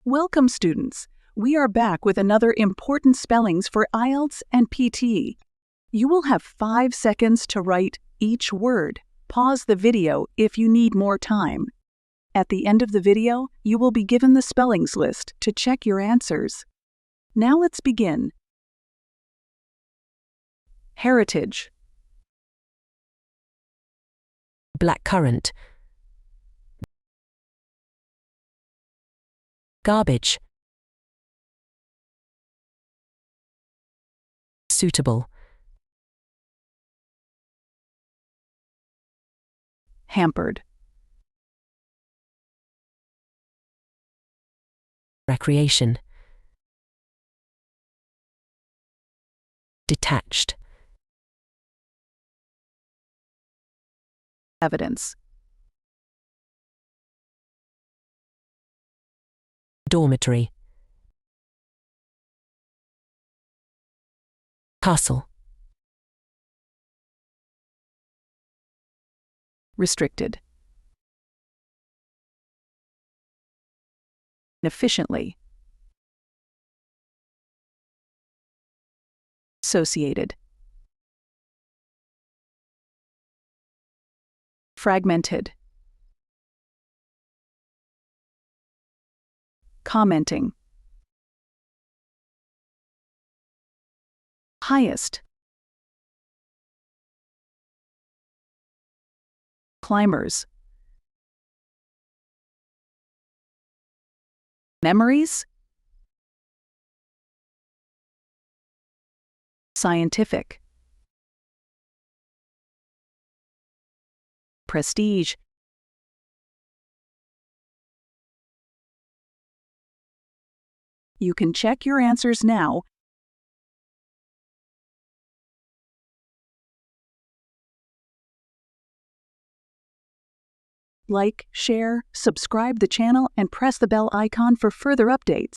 Welcome, students. We are back with another important spellings for Ielts and PT. You will have 5 seconds to write each word. Pause the video if you need more time. At the end of the video, you will be given the spellings list to check your answers. Now let's begin. Heritage, blackcurrant, garbage, suitable, hampered, recreation, detached, evidence, dormitory, castle, restricted, efficiently, associated, fragmented, commenting, highest, climbers, memories, scientific, prestige, you can check your answers now. Like, share, subscribe the channel, and press the bell icon for further updates.